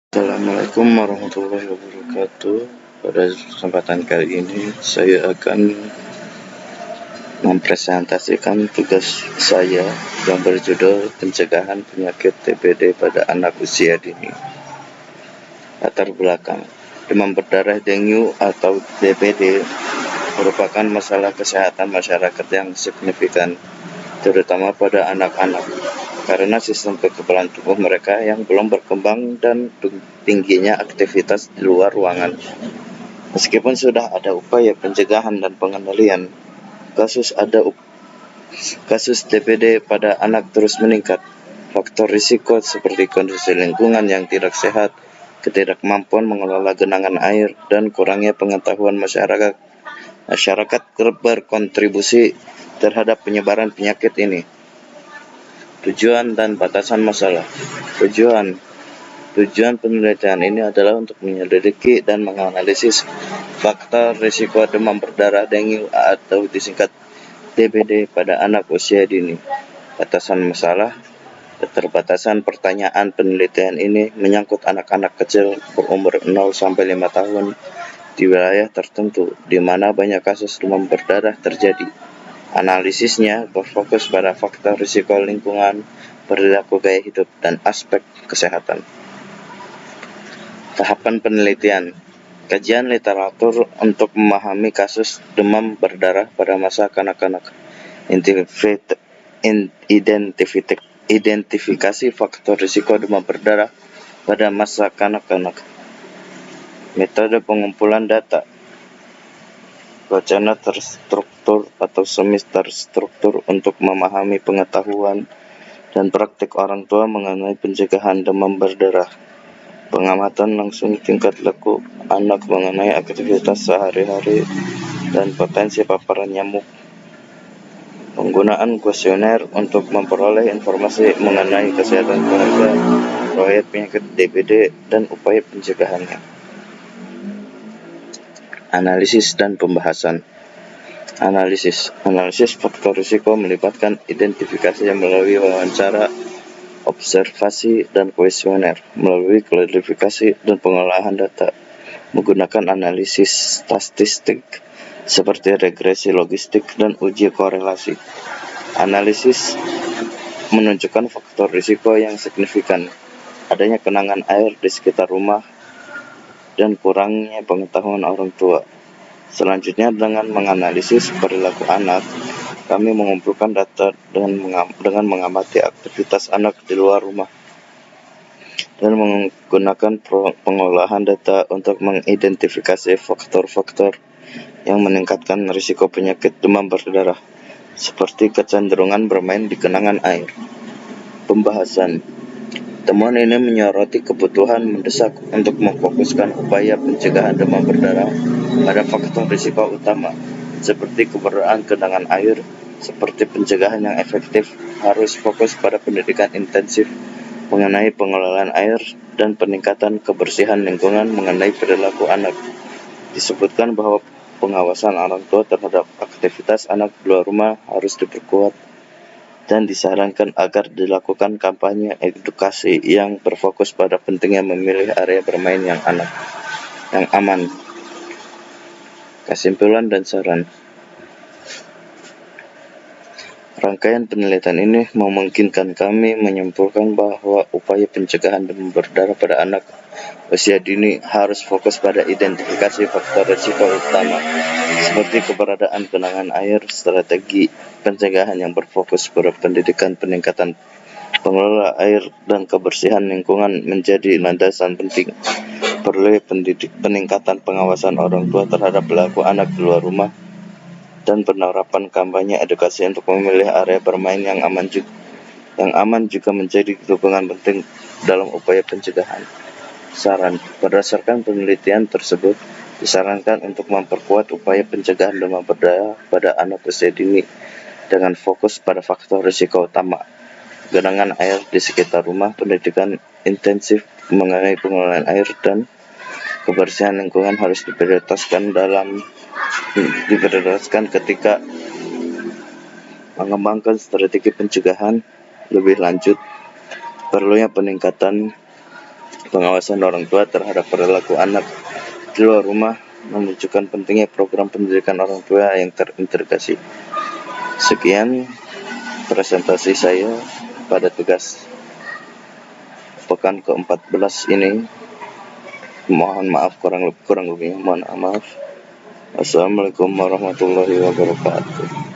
Assalamualaikum warahmatullahi wabarakatuh. Pada kesempatan kali ini saya akan mempresentasikan tugas saya yang berjudul pencegahan penyakit TBD pada anak usia dini. Latar belakang: demam berdarah dengue atau DBD merupakan masalah kesehatan masyarakat yang signifikan, terutama pada anak-anak, karena sistem kekebalan tubuh mereka yang belum berkembang dan tingginya aktivitas di luar ruangan. Meskipun sudah ada upaya pencegahan dan pengendalian, kasus DBD pada anak terus meningkat. Faktor risiko seperti kondisi lingkungan yang tidak sehat, ketidakmampuan mengelola genangan air, dan kurangnya pengetahuan masyarakat berkontribusi terhadap penyebaran penyakit ini. Tujuan dan batasan masalah. Tujuan penelitian ini adalah untuk menyelidiki dan menganalisis faktor risiko demam berdarah dengue atau disingkat DBD pada anak usia dini. Batasan masalah. Keterbatasan pertanyaan penelitian ini menyangkut anak-anak kecil berumur 0 sampai 5 tahun di wilayah tertentu di mana banyak kasus demam berdarah terjadi. Analisisnya berfokus pada faktor risiko lingkungan, perilaku gaya hidup, dan aspek kesehatan. Tahapan penelitian: kajian literatur untuk memahami kasus demam berdarah pada masa kanak-kanak, identifikasi faktor risiko demam berdarah pada masa kanak-kanak. Metode pengumpulan data: wacana terstruktur atau semi terstruktur untuk memahami pengetahuan dan praktik orang tua mengenai pencegahan demam berdarah. Pengamatan langsung tingkat laku anak mengenai aktivitas sehari-hari dan potensi paparan nyamuk. Penggunaan kuesioner untuk memperoleh informasi mengenai kesehatan keluarga, riwayat penyakit DBD, dan upaya pencegahannya. Analisis dan pembahasan. Analisis faktor risiko melibatkan identifikasi yang melalui wawancara, observasi, dan kuesioner, melalui klasifikasi dan pengolahan data, menggunakan analisis statistik seperti regresi logistik dan uji korelasi. Analisis menunjukkan faktor risiko yang signifikan, adanya genangan air di sekitar rumah, dan kurangnya pengetahuan orang tua. Selanjutnya, dengan menganalisis perilaku anak, kami mengumpulkan data dengan mengamati aktivitas anak di luar rumah dan menggunakan pengolahan data untuk mengidentifikasi faktor-faktor yang meningkatkan risiko penyakit demam berdarah, seperti kecenderungan bermain di genangan air. Pembahasan. Temuan ini menyoroti kebutuhan mendesak untuk memfokuskan upaya pencegahan demam berdarah pada faktor risiko utama, seperti keberadaan genangan air. Seperti pencegahan yang efektif harus fokus pada pendidikan intensif mengenai pengelolaan air dan peningkatan kebersihan lingkungan mengenai perilaku anak. Disebutkan bahwa pengawasan orang tua terhadap aktivitas anak di luar rumah harus diperkuat dan disarankan agar dilakukan kampanye edukasi yang berfokus pada pentingnya memilih area bermain yang aman. Kesimpulan dan saran. Rangkaian penelitian ini memungkinkan kami menyimpulkan bahwa upaya pencegahan demam berdarah pada anak usia dini harus fokus pada identifikasi faktor risiko utama, seperti keberadaan genangan air. Strategi pencegahan yang berfokus pada pendidikan, peningkatan pengelola air, dan kebersihan lingkungan menjadi landasan penting. Perlu peningkatan pengawasan orang tua terhadap perilaku anak di luar rumah dan penerapan kampanye edukasi untuk memilih area bermain yang aman juga menjadi dukungan penting dalam upaya pencegahan. Saran: berdasarkan penelitian tersebut, disarankan untuk memperkuat upaya pencegahan demam berdarah pada anak usia dini dengan fokus pada faktor risiko utama, genangan air di sekitar rumah, pendidikan intensif mengenai pengelolaan air, dan kebersihan lingkungan harus diprioritaskan ketika mengembangkan strategi pencegahan. Lebih lanjut, perlunya peningkatan pengawasan orang tua terhadap perilaku anak di luar rumah menunjukkan pentingnya program pendidikan orang tua yang terintegrasi. Sekian presentasi saya pada tugas pekan ke-14 ini. Mohon maaf kurang lebihnya, mohon maaf. Assalamualaikum warahmatullahi wabarakatuh.